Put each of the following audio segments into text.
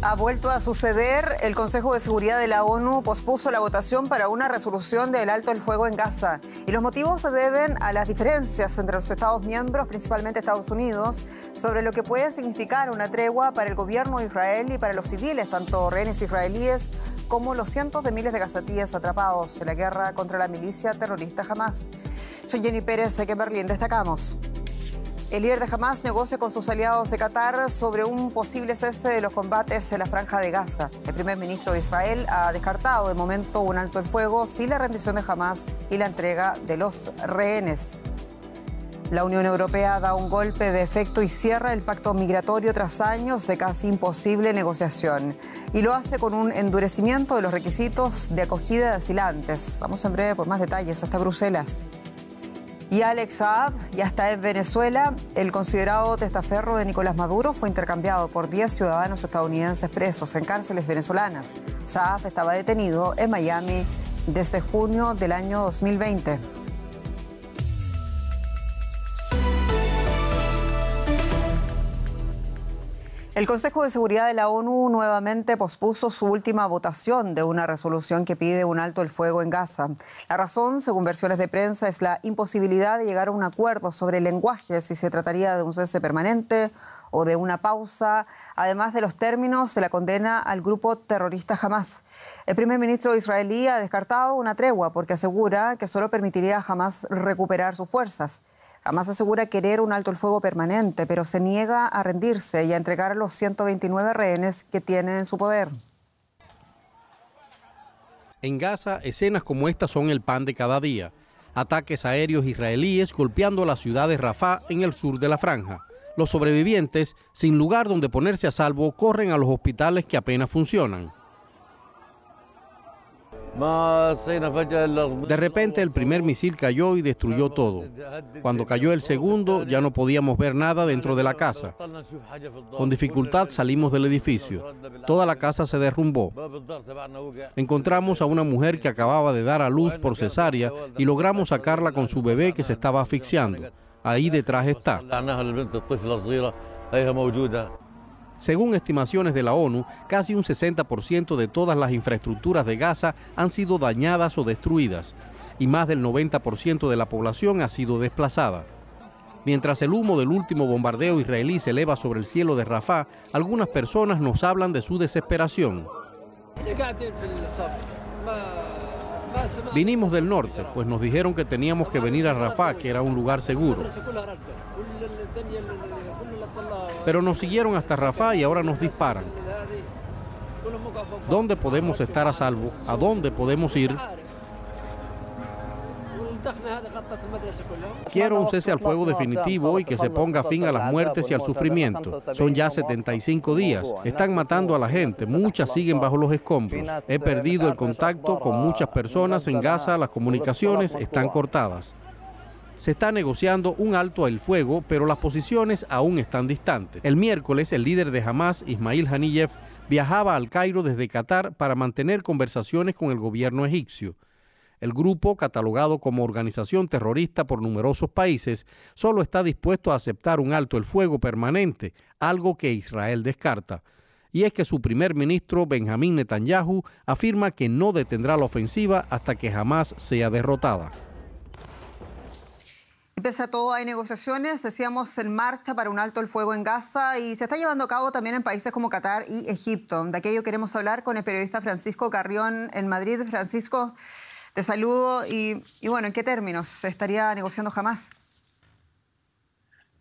Ha vuelto a suceder. El Consejo de Seguridad de la ONU pospuso la votación para una resolución del alto el fuego en Gaza. Y los motivos se deben a las diferencias entre los Estados miembros, principalmente Estados Unidos, sobre lo que puede significar una tregua para el gobierno de Israel y para los civiles, tanto rehenes israelíes como los cientos de miles de gazatíes atrapados en la guerra contra la milicia terrorista Hamas. Soy Jenny Pérez, aquí en Berlín. Destacamos. El líder de Hamas negocia con sus aliados de Qatar sobre un posible cese de los combates en la Franja de Gaza. El primer ministro de Israel ha descartado de momento un alto el fuego sin la rendición de Hamas y la entrega de los rehenes. La Unión Europea da un golpe de efecto y cierra el pacto migratorio tras años de casi imposible negociación. Y lo hace con un endurecimiento de los requisitos de acogida de asilantes. Vamos en breve por más detalles hasta Bruselas. Y Alex Saab ya está en Venezuela. El considerado testaferro de Nicolás Maduro fue intercambiado por 10 ciudadanos estadounidenses presos en cárceles venezolanas. Saab estaba detenido en Miami desde junio del año 2020. El Consejo de Seguridad de la ONU nuevamente pospuso su última votación de una resolución que pide un alto el fuego en Gaza. La razón, según versiones de prensa, es la imposibilidad de llegar a un acuerdo sobre el lenguaje, si se trataría de un cese permanente o de una pausa, además de los términos de la condena al grupo terrorista Hamas. El primer ministro israelí ha descartado una tregua porque asegura que solo permitiría a Hamas recuperar sus fuerzas. Hamas asegura querer un alto el fuego permanente, pero se niega a rendirse y a entregar a los 129 rehenes que tiene en su poder. En Gaza, escenas como esta son el pan de cada día. Ataques aéreos israelíes golpeando la ciudad de Rafah en el sur de la franja. Los sobrevivientes, sin lugar donde ponerse a salvo, corren a los hospitales que apenas funcionan. De repente el primer misil cayó y destruyó todo. Cuando cayó el segundo ya no podíamos ver nada dentro de la casa. Con dificultad salimos del edificio. Toda la casa se derrumbó. Encontramos a una mujer que acababa de dar a luz por cesárea y logramos sacarla con su bebé que se estaba asfixiando. Ahí detrás está. Según estimaciones de la ONU, casi un 60% de todas las infraestructuras de Gaza han sido dañadas o destruidas y más del 90% de la población ha sido desplazada. Mientras el humo del último bombardeo israelí se eleva sobre el cielo de Rafah, algunas personas nos hablan de su desesperación. Vinimos del norte, pues nos dijeron que teníamos que venir a Rafah, que era un lugar seguro. Pero nos siguieron hasta Rafah y ahora nos disparan. ¿Dónde podemos estar a salvo? ¿A dónde podemos ir? Quiero un cese al fuego definitivo y que se ponga fin a las muertes y al sufrimiento. Son ya 75 días. Están matando a la gente. Muchas siguen bajo los escombros. He perdido el contacto con muchas personas en Gaza. Las comunicaciones están cortadas. Se está negociando un alto al fuego, pero las posiciones aún están distantes. El miércoles, el líder de Hamas, Ismail Haniyeh, viajaba al Cairo desde Qatar para mantener conversaciones con el gobierno egipcio. El grupo, catalogado como organización terrorista por numerosos países, solo está dispuesto a aceptar un alto el fuego permanente, algo que Israel descarta. Y es que su primer ministro, Benjamín Netanyahu, afirma que no detendrá la ofensiva hasta que Hamas sea derrotada. Pese a todo, hay negociaciones, decíamos, en marcha para un alto el fuego en Gaza y se está llevando a cabo también en países como Qatar y Egipto. De aquello queremos hablar con el periodista Francisco Carrión en Madrid. Francisco, te saludo y bueno, ¿en qué términos se estaría negociando Hamas?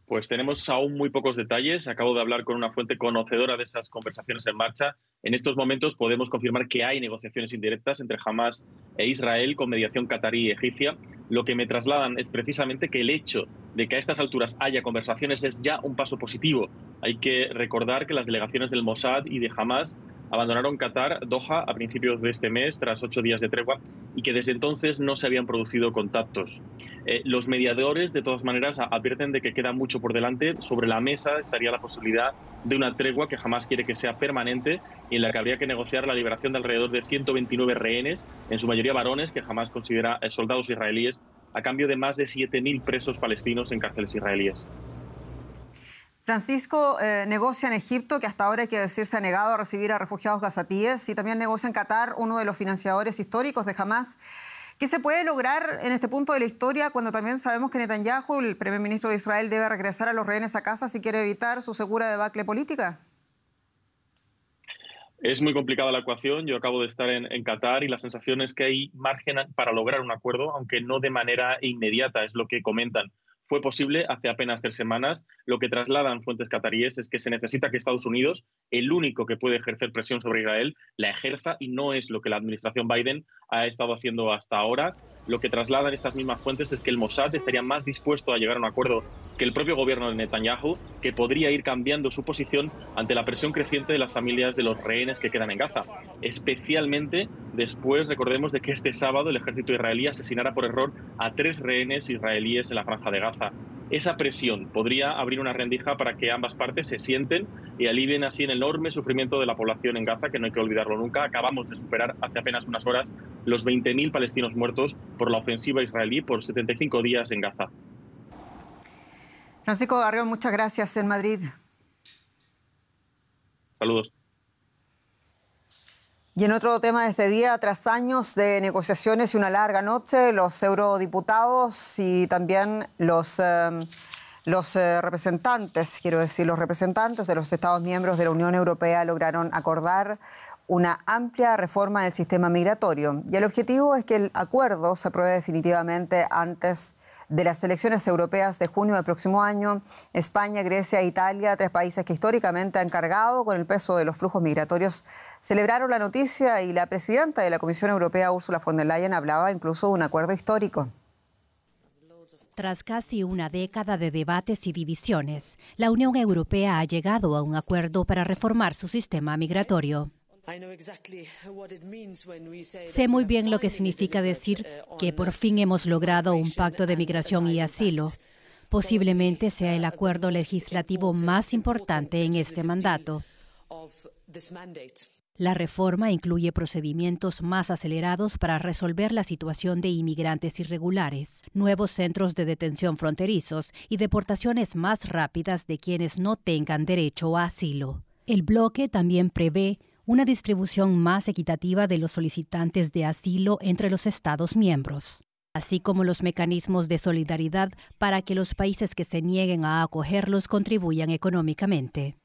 Pues tenemos aún muy pocos detalles. Acabo de hablar con una fuente conocedora de esas conversaciones en marcha. En estos momentos podemos confirmar que hay negociaciones indirectas entre Hamas e Israel con mediación catarí y egipcia. Lo que me trasladan es precisamente que el hecho de que a estas alturas haya conversaciones es ya un paso positivo. Hay que recordar que las delegaciones del Mossad y de Hamas abandonaron Qatar, Doha, a principios de este mes, tras 8 días de tregua, y que desde entonces no se habían producido contactos. Los mediadores, de todas maneras, advierten de que queda mucho por delante. Sobre la mesa estaría la posibilidad de una tregua que Hamas quiere que sea permanente y en la que habría que negociar la liberación de alrededor de 129 rehenes, en su mayoría varones, que Hamas considera soldados israelíes, a cambio de más de 7.000 presos palestinos en cárceles israelíes. Francisco, negocia en Egipto, que hasta ahora hay que decir se ha negado a recibir a refugiados gazatíes, y también negocia en Qatar, uno de los financiadores históricos de Hamás. ¿Qué se puede lograr en este punto de la historia cuando también sabemos que Netanyahu, el primer ministro de Israel, debe regresar a los rehenes a casa si quiere evitar su segura debacle política? Es muy complicada la ecuación. Yo acabo de estar en Qatar y la sensación es que hay margen para lograr un acuerdo, aunque no de manera inmediata, es lo que comentan. Fue posible hace apenas 3 semanas. Lo que trasladan fuentes cataríes es que se necesita que Estados Unidos, el único que puede ejercer presión sobre Israel, la ejerza, y no es lo que la administración Biden ha estado haciendo hasta ahora. Lo que trasladan estas mismas fuentes es que el Mossad estaría más dispuesto a llegar a un acuerdo que el propio gobierno de Netanyahu, que podría ir cambiando su posición ante la presión creciente de las familias de los rehenes que quedan en Gaza. Especialmente después, recordemos, de que este sábado el ejército israelí asesinara por error a 3 rehenes israelíes en la franja de Gaza. Esa presión podría abrir una rendija para que ambas partes se sienten y alivien así el enorme sufrimiento de la población en Gaza, que no hay que olvidarlo nunca. Acabamos de superar hace apenas unas horas los 20.000 palestinos muertos por la ofensiva israelí por 75 días en Gaza. Francisco Garrión, muchas gracias en Madrid. Saludos. Y en otro tema de este día, tras años de negociaciones y una larga noche, los eurodiputados y también los representantes de los Estados miembros de la Unión Europea lograron acordar una amplia reforma del sistema migratorio. Y el objetivo es que el acuerdo se apruebe definitivamente antes de las elecciones europeas de junio del próximo año. España, Grecia e Italia, 3 países que históricamente han cargado con el peso de los flujos migratorios, celebraron la noticia, y la presidenta de la Comisión Europea, Ursula von der Leyen, hablaba incluso de un acuerdo histórico. Tras casi una década de debates y divisiones, la Unión Europea ha llegado a un acuerdo para reformar su sistema migratorio. Sé muy bien lo que significa decir que por fin hemos logrado un pacto de migración y asilo. Posiblemente sea el acuerdo legislativo más importante en este mandato. La reforma incluye procedimientos más acelerados para resolver la situación de inmigrantes irregulares, nuevos centros de detención fronterizos y deportaciones más rápidas de quienes no tengan derecho a asilo. El bloque también prevé una distribución más equitativa de los solicitantes de asilo entre los Estados miembros, así como los mecanismos de solidaridad para que los países que se nieguen a acogerlos contribuyan económicamente.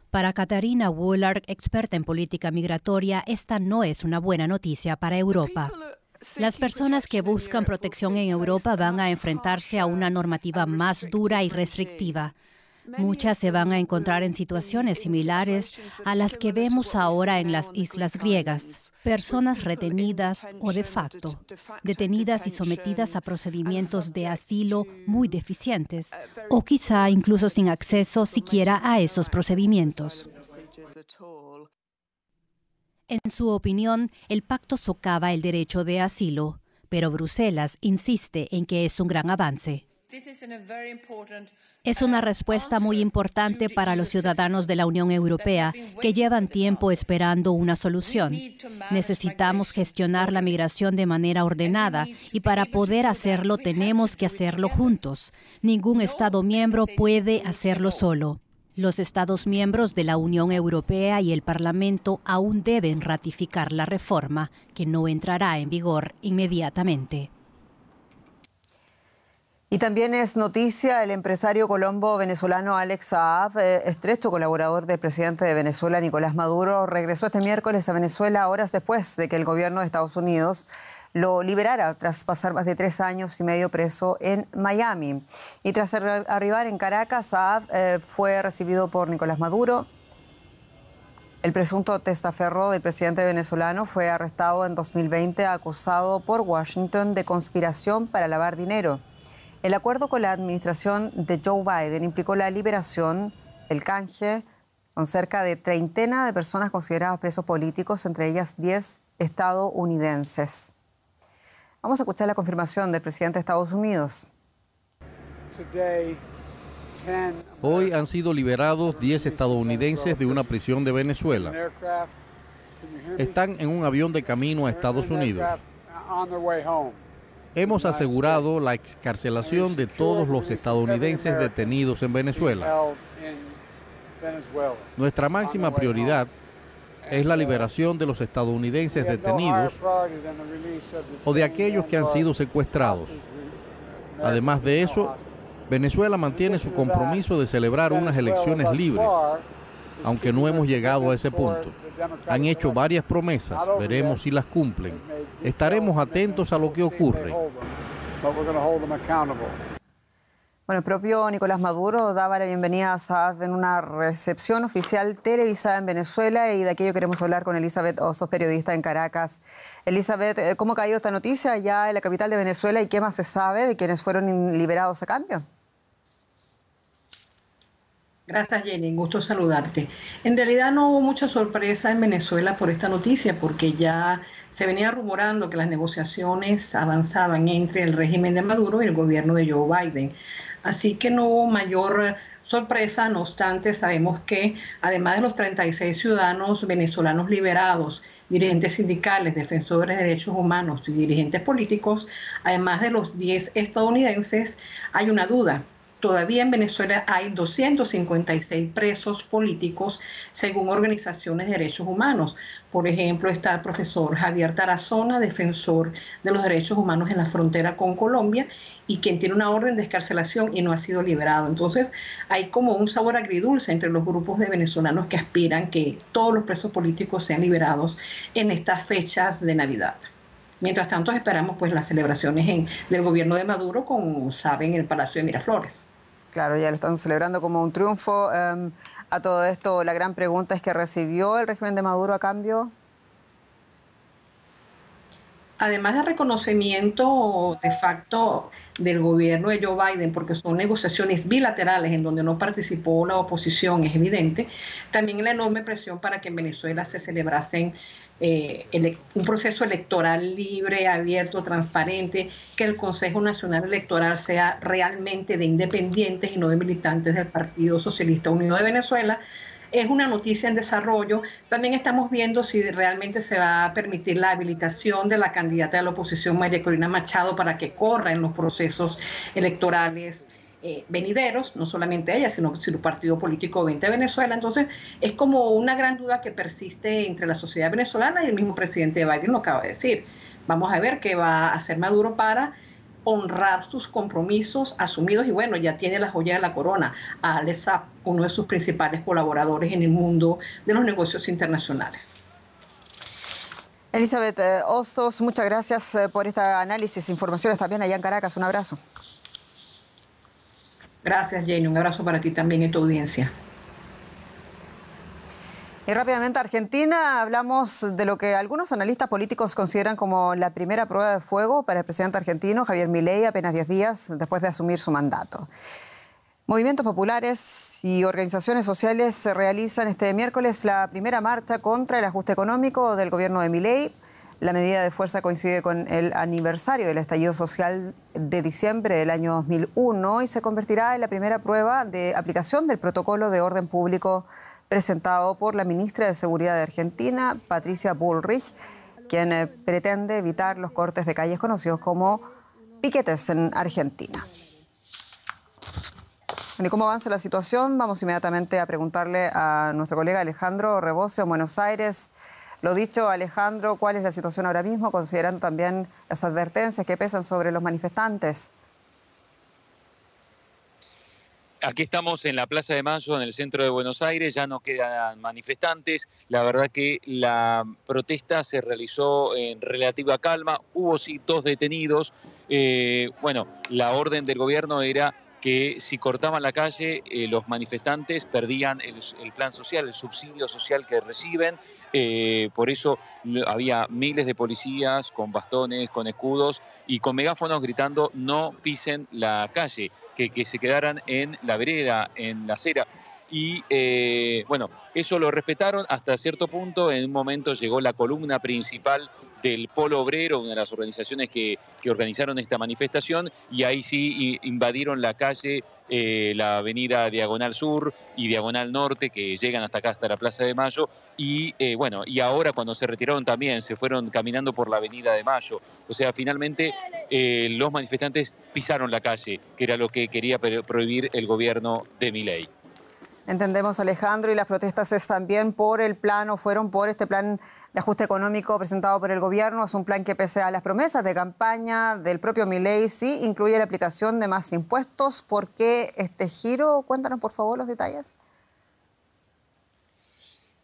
Para Katarina Woolard, experta en política migratoria, esta no es una buena noticia para Europa. Las personas que buscan protección en Europa van a enfrentarse a una normativa más dura y restrictiva. Muchas se van a encontrar en situaciones similares a las que vemos ahora en las islas griegas. Personas retenidas o de facto, detenidas y sometidas a procedimientos de asilo muy deficientes, o quizá incluso sin acceso siquiera a esos procedimientos. En su opinión, el pacto socava el derecho de asilo, pero Bruselas insiste en que es un gran avance. Es una respuesta muy importante para los ciudadanos de la Unión Europea que llevan tiempo esperando una solución. Necesitamos gestionar la migración de manera ordenada y para poder hacerlo tenemos que hacerlo juntos. Ningún Estado miembro puede hacerlo solo. Los Estados miembros de la Unión Europea y el Parlamento aún deben ratificar la reforma, que no entrará en vigor inmediatamente. Y también es noticia el empresario colombo-venezolano Alex Saab, estrecho colaborador del presidente de Venezuela, Nicolás Maduro, regresó este miércoles a Venezuela horas después de que el gobierno de Estados Unidos lo liberara tras pasar más de 3 años y medio preso en Miami. Y tras arribar en Caracas, Saab fue recibido por Nicolás Maduro. El presunto testaferro del presidente venezolano fue arrestado en 2020 acusado por Washington de conspiración para lavar dinero. El acuerdo con la administración de Joe Biden implicó la liberación, el canje, con cerca de 30 de personas consideradas presos políticos, entre ellas 10 estadounidenses. Vamos a escuchar la confirmación del presidente de Estados Unidos. Hoy han sido liberados 10 estadounidenses de una prisión de Venezuela. Están en un avión de camino a Estados Unidos. Hemos asegurado la excarcelación de todos los estadounidenses detenidos en Venezuela. Nuestra máxima prioridad es la liberación de los estadounidenses detenidos o de aquellos que han sido secuestrados. Además de eso, Venezuela mantiene su compromiso de celebrar unas elecciones libres, aunque no hemos llegado a ese punto. Han hecho varias promesas, veremos si las cumplen. Estaremos atentos a lo que ocurre. Bueno, el propio Nicolás Maduro daba la bienvenida a Saab en una recepción oficial televisada en Venezuela, y de aquello queremos hablar con Elizabeth Hostos, periodista en Caracas. Elizabeth, ¿cómo ha caído esta noticia ya en la capital de Venezuela y qué más se sabe de quienes fueron liberados a cambio? Gracias, Jenny. Gusto saludarte. En realidad no hubo mucha sorpresa en Venezuela por esta noticia, porque ya se venía rumorando que las negociaciones avanzaban entre el régimen de Maduro y el gobierno de Joe Biden. Así que no hubo mayor sorpresa. No obstante, sabemos que además de los 36 ciudadanos venezolanos liberados, dirigentes sindicales, defensores de derechos humanos y dirigentes políticos, además de los 10 estadounidenses, hay una duda. Todavía en Venezuela hay 256 presos políticos según organizaciones de derechos humanos. Por ejemplo, está el profesor Javier Tarazona, defensor de los derechos humanos en la frontera con Colombia, y quien tiene una orden de excarcelación y no ha sido liberado. Entonces, hay como un sabor agridulce entre los grupos de venezolanos que aspiran que todos los presos políticos sean liberados en estas fechas de Navidad. Mientras tanto, esperamos pues las celebraciones del gobierno de Maduro, como saben, en el Palacio de Miraflores. Claro, ya lo están celebrando como un triunfo. A todo esto, la gran pregunta es: ¿qué recibió el régimen de Maduro a cambio? Además de reconocimiento de facto del gobierno de Joe Biden, porque son negociaciones bilaterales en donde no participó la oposición, es evidente, también la enorme presión para que en Venezuela se celebrasen un proceso electoral libre, abierto, transparente, que el Consejo Nacional Electoral sea realmente de independientes y no de militantes del Partido Socialista Unido de Venezuela. Es una noticia en desarrollo. También estamos viendo si realmente se va a permitir la habilitación de la candidata de la oposición, María Corina Machado, para que corra en los procesos electorales venideros, no solamente ella, sino su partido político 20 Venezuela. Entonces, es como una gran duda que persiste entre la sociedad venezolana, y el mismo presidente Biden lo acaba de decir. Vamos a ver qué va a hacer Maduro para honrar sus compromisos asumidos, y bueno, ya tiene la joya de la corona, a Alex Saab, uno de sus principales colaboradores en el mundo de los negocios internacionales. Elizabeth Hostos, muchas gracias por este análisis, informaciones también allá en Caracas. Un abrazo. Gracias, Jenny. Un abrazo para ti también y tu audiencia. Y rápidamente, Argentina, hablamos de lo que algunos analistas políticos consideran como la primera prueba de fuego para el presidente argentino Javier Milei, apenas 10 días después de asumir su mandato. Movimientos populares y organizaciones sociales se realizan este miércoles la primera marcha contra el ajuste económico del gobierno de Milei. La medida de fuerza coincide con el aniversario del estallido social de diciembre del año 2001 y se convertirá en la primera prueba de aplicación del protocolo de orden público presentado por la ministra de Seguridad de Argentina, Patricia Bullrich, quien pretende evitar los cortes de calles conocidos como piquetes en Argentina. ¿Y cómo avanza la situación? Vamos inmediatamente a preguntarle a nuestro colega Alejandro Rebocio en Buenos Aires. Lo dicho, Alejandro, ¿cuál es la situación ahora mismo, considerando también las advertencias que pesan sobre los manifestantes? Aquí estamos en la Plaza de Mayo, en el centro de Buenos Aires, ya no quedan manifestantes. La verdad que la protesta se realizó en relativa calma, hubo sí 2 detenidos. Bueno, la orden del gobierno era que si cortaban la calle, los manifestantes perdían el plan social, el subsidio social que reciben. Por eso había miles de policías con bastones, con escudos y con megáfonos gritando: no pisen la calle, que se quedaran en la vereda, en la acera. y bueno, eso lo respetaron hasta cierto punto. En un momento llegó la columna principal del Polo Obrero, una de las organizaciones que organizaron esta manifestación, y ahí sí invadieron la calle, la avenida Diagonal Sur y Diagonal Norte, que llegan hasta acá, hasta la Plaza de Mayo, y bueno, y ahora cuando se retiraron también se fueron caminando por la Avenida de Mayo. O sea, finalmente los manifestantes pisaron la calle, que era lo que quería prohibir el gobierno de Milei. Entendemos, Alejandro, y las protestas es también por el plan, o fueron por este plan de ajuste económico presentado por el gobierno. Es un plan que, pese a las promesas de campaña del propio Milei, sí incluye la aplicación de más impuestos. ¿Por qué este giro? Cuéntanos, por favor, los detalles.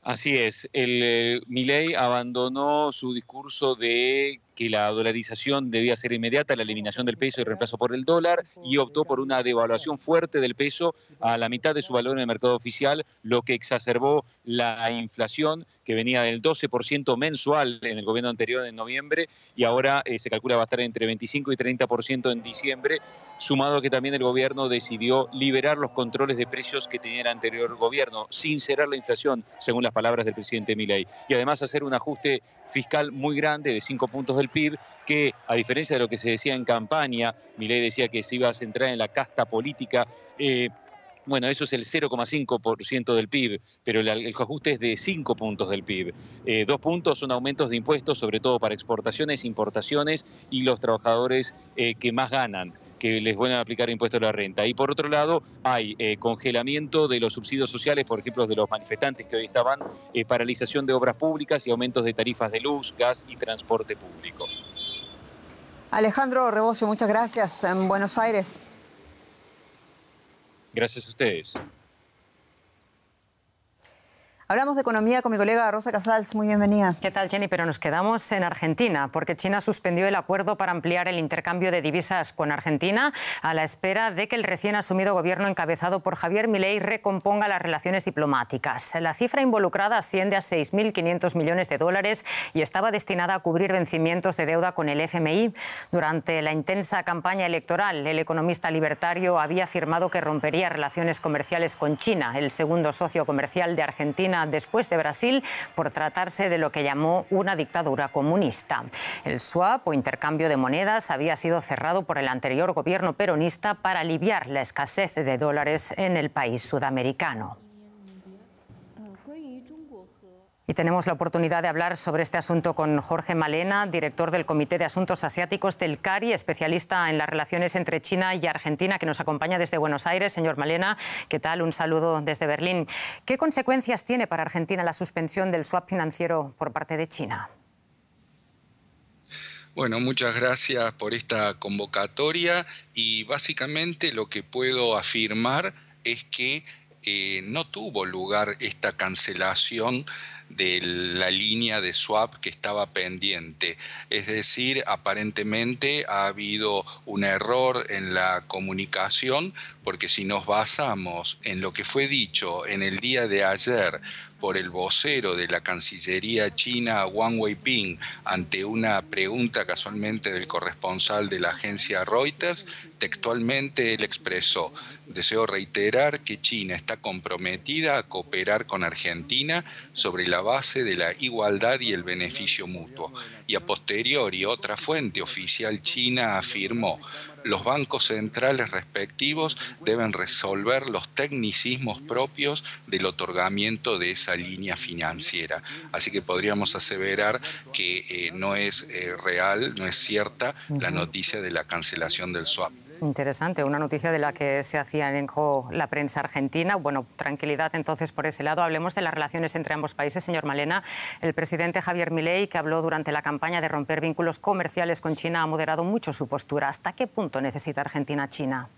Así es, Milei abandonó su discurso de que la dolarización debía ser inmediata, la eliminación del peso y reemplazo por el dólar, y optó por una devaluación fuerte del peso a la mitad de su valor en el mercado oficial, lo que exacerbó la inflación, que venía del 12% mensual en el gobierno anterior en noviembre, y ahora se calcula va a estar entre 25 y 30% en diciembre, sumado a que también el gobierno decidió liberar los controles de precios que tenía el anterior gobierno, sincerar la inflación, según las palabras del presidente Milei, y además hacer un ajuste fiscal muy grande de 5 puntos del PIB, que a diferencia de lo que se decía en campaña, Milei decía que se iba a centrar en la casta política. Bueno, eso es el 0,5% del PIB, pero el ajuste es de 5 puntos del PIB. 2 puntos son aumentos de impuestos, sobre todo para exportaciones, importaciones y los trabajadores que más ganan, que les van a aplicar impuestos a la renta. Y por otro lado, hay congelamiento de los subsidios sociales, por ejemplo, de los manifestantes que hoy estaban, paralización de obras públicas y aumentos de tarifas de luz, gas y transporte público. Alejandro Rebocio, muchas gracias. En Buenos Aires. Gracias a ustedes. Hablamos de economía con mi colega Rosa Casals. Muy bienvenida. ¿Qué tal, Jenny? Pero nos quedamos en Argentina, porque China suspendió el acuerdo para ampliar el intercambio de divisas con Argentina a la espera de que el recién asumido gobierno encabezado por Javier Milei recomponga las relaciones diplomáticas. La cifra involucrada asciende a 6.500 millones de dólares y estaba destinada a cubrir vencimientos de deuda con el FMI. Durante la intensa campaña electoral, el economista libertario había afirmado que rompería relaciones comerciales con China, el segundo socio comercial de Argentina después de Brasil, por tratarse de lo que llamó una dictadura comunista. El swap, o intercambio de monedas, había sido cerrado por el anterior gobierno peronista para aliviar la escasez de dólares en el país sudamericano. Y tenemos la oportunidad de hablar sobre este asunto con Jorge Malena, director del Comité de Asuntos Asiáticos del CARI, especialista en las relaciones entre China y Argentina, que nos acompaña desde Buenos Aires. Señor Malena, ¿qué tal? Un saludo desde Berlín. ¿Qué consecuencias tiene para Argentina la suspensión del swap financiero por parte de China? Bueno, muchas gracias por esta convocatoria, y básicamente lo que puedo afirmar es que no tuvo lugar esta cancelación de la línea de swap que estaba pendiente. Es decir, aparentemente ha habido un error en la comunicación, porque si nos basamos en lo que fue dicho en el día de ayer por el vocero de la Cancillería china, Wang Weiping, ante una pregunta casualmente del corresponsal de la agencia Reuters, textualmente él expresó: deseo reiterar que China está comprometida a cooperar con Argentina sobre la base de la igualdad y el beneficio mutuo. Y a posteriori, otra fuente oficial china afirmó: los bancos centrales respectivos deben resolver los tecnicismos propios del otorgamiento de esa línea financiera. Así que podríamos aseverar que no es real, no es cierta la noticia de la cancelación del swap. Interesante, una noticia de la que se hacía eco la prensa argentina. Bueno, tranquilidad entonces por ese lado. Hablemos de las relaciones entre ambos países, señor Malena. El presidente Javier Milei, que habló durante la campaña de romper vínculos comerciales con China, ha moderado mucho su postura. ¿Hasta qué punto necesita Argentina a China?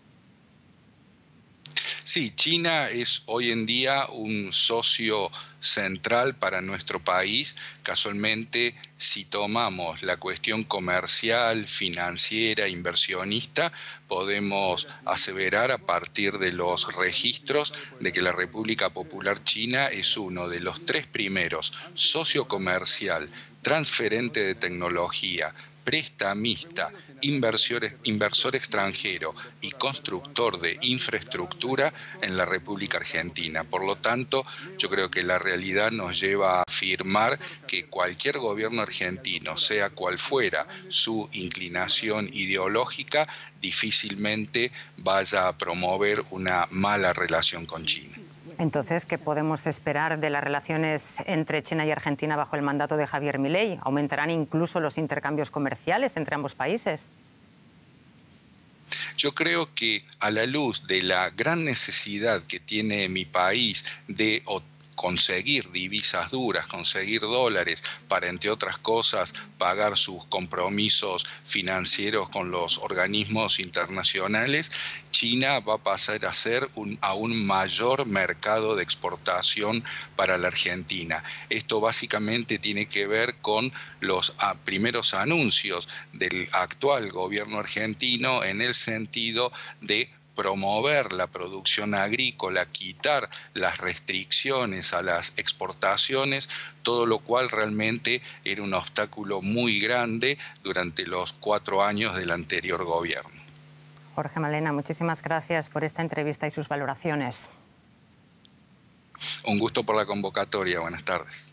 Sí, China es hoy en día un socio central para nuestro país. Casualmente, si tomamos la cuestión comercial, financiera, inversionista, podemos aseverar a partir de los registros de que la República Popular China es uno de los 3 primeros: socio comercial, transferente de tecnología, prestamista, inversor extranjero y constructor de infraestructura en la República Argentina. Por lo tanto, yo creo que la realidad nos lleva a afirmar que cualquier gobierno argentino, sea cual fuera su inclinación ideológica, difícilmente vaya a promover una mala relación con China. Entonces, ¿qué podemos esperar de las relaciones entre China y Argentina bajo el mandato de Javier Milei? ¿Aumentarán incluso los intercambios comerciales entre ambos países? Yo creo que a la luz de la gran necesidad que tiene mi país de conseguir divisas duras, conseguir dólares para, entre otras cosas, pagar sus compromisos financieros con los organismos internacionales, China va a pasar a ser un aún mayor mercado de exportación para la Argentina. Esto básicamente tiene que ver con los primeros anuncios del actual gobierno argentino en el sentido de promover la producción agrícola, quitar las restricciones a las exportaciones, todo lo cual realmente era un obstáculo muy grande durante los 4 años del anterior gobierno. Jorge Malena, muchísimas gracias por esta entrevista y sus valoraciones. Un gusto por la convocatoria. Buenas tardes.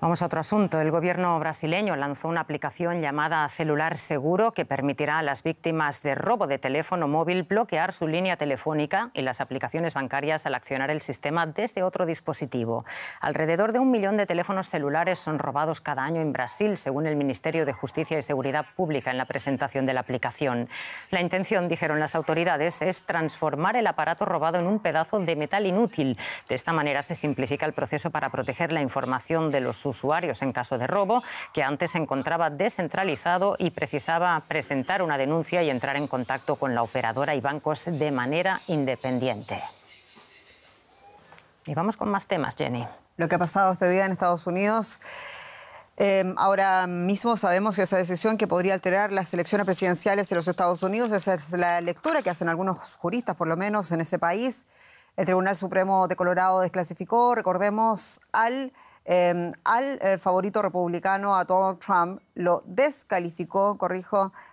Vamos a otro asunto. El gobierno brasileño lanzó una aplicación llamada Celular Seguro que permitirá a las víctimas de robo de teléfono móvil bloquear su línea telefónica y las aplicaciones bancarias al accionar el sistema desde otro dispositivo. Alrededor de 1 millón de teléfonos celulares son robados cada año en Brasil, según el Ministerio de Justicia y Seguridad Pública en la presentación de la aplicación. La intención, dijeron las autoridades, es transformar el aparato robado en un pedazo de metal inútil. De esta manera se simplifica el proceso para proteger la información de los usuarios en caso de robo, que antes se encontraba descentralizado y precisaba presentar una denuncia y entrar en contacto con la operadora y bancos de manera independiente. Y vamos con más temas, Jenny. Lo que ha pasado este día en Estados Unidos. Ahora mismo sabemos esa decisión que podría alterar las elecciones presidenciales de los Estados Unidos. Esa es la lectura que hacen algunos juristas, por lo menos en ese país. El Tribunal Supremo de Colorado desclasificó, recordemos, al favorito republicano, a Donald Trump, lo descalificó,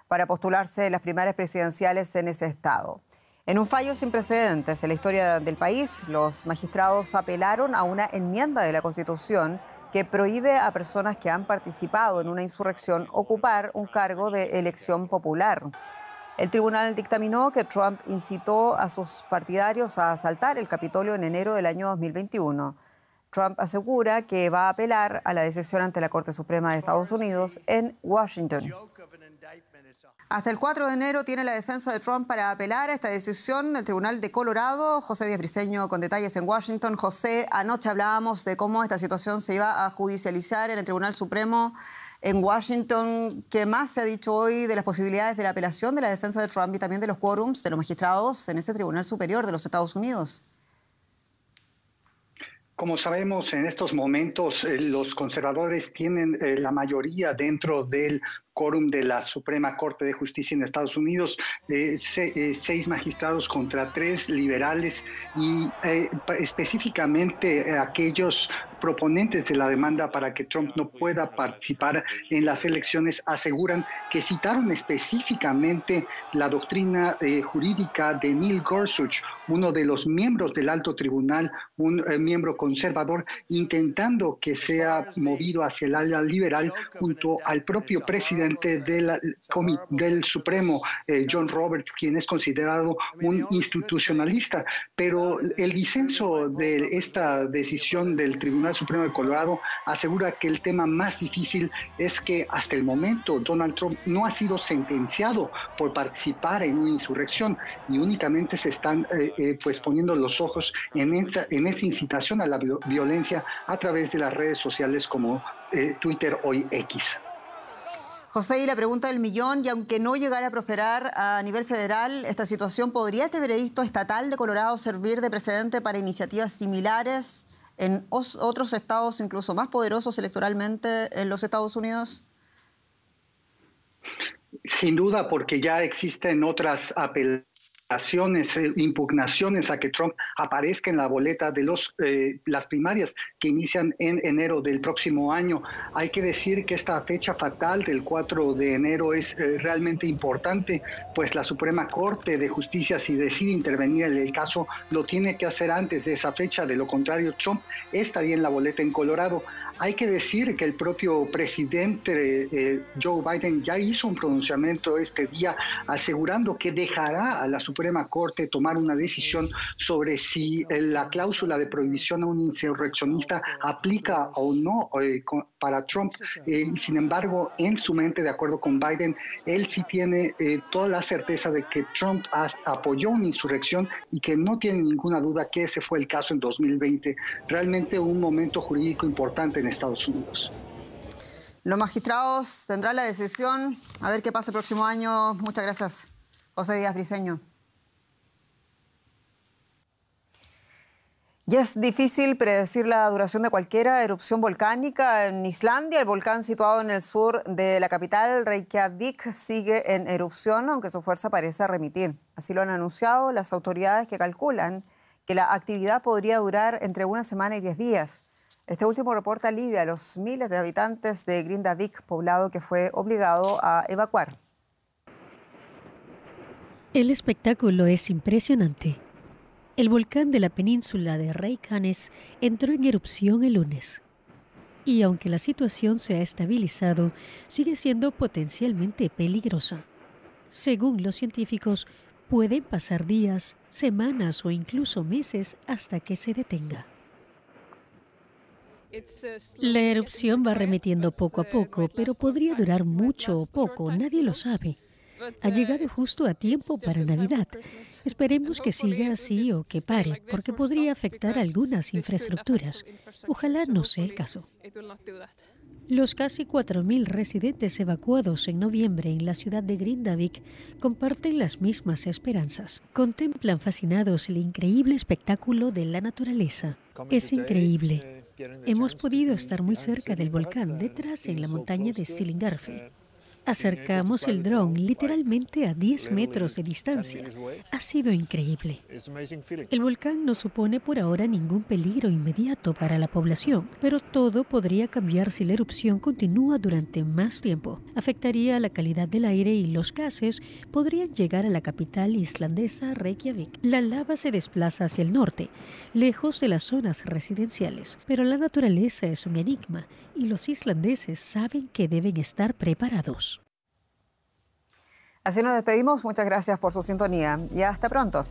para postularse en las primarias presidenciales en ese estado. En un fallo sin precedentes en la historia del país, los magistrados apelaron a una enmienda de la Constitución que prohíbe a personas que han participado en una insurrección ocupar un cargo de elección popular. El tribunal dictaminó que Trump incitó a sus partidarios a asaltar el Capitolio en enero del año 2021. Trump asegura que va a apelar a la decisión ante la Corte Suprema de Estados Unidos en Washington. Hasta el 4 de enero tiene la defensa de Trump para apelar a esta decisión el Tribunal de Colorado. José Díaz Briceño con detalles en Washington. José, anoche hablábamos de cómo esta situación se iba a judicializar en el Tribunal Supremo en Washington. ¿Qué más se ha dicho hoy de las posibilidades de la apelación de la defensa de Trump y también de los quórums de los magistrados en ese Tribunal Superior de los Estados Unidos? Como sabemos, en estos momentos los conservadores tienen la mayoría dentro del quórum de la Suprema Corte de Justicia en Estados Unidos, 6 magistrados contra 3 liberales y específicamente aquellos proponentes de la demanda para que Trump no pueda participar en las elecciones aseguran que citaron específicamente la doctrina jurídica de Neil Gorsuch, uno de los miembros del alto tribunal, un miembro conservador, intentando que sea movido hacia el ala liberal junto al propio presidente del Supremo, John Roberts, quien es considerado un institucionalista. Pero el disenso de esta decisión del Tribunal Supremo de Colorado asegura que el tema más difícil es que hasta el momento Donald Trump no ha sido sentenciado por participar en una insurrección y únicamente se están poniendo los ojos en esa incitación a la violencia a través de las redes sociales como Twitter, hoy X. José, y la pregunta del millón, y aunque no llegara a prosperar a nivel federal, ¿esta situación podría este veredicto estatal de Colorado servir de precedente para iniciativas similares en otros estados incluso más poderosos electoralmente en los Estados Unidos? Sin duda, porque ya existen otras apelaciones impugnaciones a que Trump aparezca en la boleta de las primarias que inician en enero del próximo año. Hay que decir que esta fecha fatal del 4 de enero es realmente importante, pues la Suprema Corte de Justicia, si decide intervenir en el caso, lo tiene que hacer antes de esa fecha. De lo contrario, Trump estaría en la boleta en Colorado. Hay que decir que el propio presidente Joe Biden ya hizo un pronunciamiento este día asegurando que dejará a la Suprema Corte tomar una decisión sobre si la cláusula de prohibición a un insurreccionista aplica o no para Trump. Sin embargo, en su mente, de acuerdo con Biden, él sí tiene toda la certeza de que Trump apoyó una insurrección y que no tiene ninguna duda que ese fue el caso en 2020. Realmente un momento jurídico importante en Estados Unidos. Los magistrados tendrán la decisión. A ver qué pasa el próximo año. Muchas gracias, José Díaz Briceño. Ya es difícil predecir la duración de cualquier erupción volcánica. En Islandia, el volcán situado en el sur de la capital, Reykjavik, sigue en erupción, aunque su fuerza parece remitir. Así lo han anunciado las autoridades, que calculan que la actividad podría durar entre una semana y 10 días. Este último reporta alivia a los miles de habitantes de Grindavik, poblado que fue obligado a evacuar. El espectáculo es impresionante. El volcán de la península de Reykjanes entró en erupción el lunes. Y aunque la situación se ha estabilizado, sigue siendo potencialmente peligrosa. Según los científicos, pueden pasar días, semanas o incluso meses hasta que se detenga. La erupción va remitiendo poco a poco, pero podría durar mucho o poco, nadie lo sabe. Ha llegado justo a tiempo para Navidad. Esperemos que siga así o que pare, porque podría afectar algunas infraestructuras. Ojalá no sea el caso. Los casi 4.000 residentes evacuados en noviembre en la ciudad de Grindavik comparten las mismas esperanzas. Contemplan fascinados el increíble espectáculo de la naturaleza. Es increíble. Hemos podido estar muy cerca del volcán, detrás en la montaña de Sillingarfell. Acercamos el dron literalmente a 10 metros de distancia. Ha sido increíble. El volcán no supone por ahora ningún peligro inmediato para la población, pero todo podría cambiar si la erupción continúa durante más tiempo. Afectaría la calidad del aire y los gases podrían llegar a la capital islandesa, Reykjavik. La lava se desplaza hacia el norte, lejos de las zonas residenciales, pero la naturaleza es un enigma y los islandeses saben que deben estar preparados. Así nos despedimos. Muchas gracias por su sintonía y hasta pronto.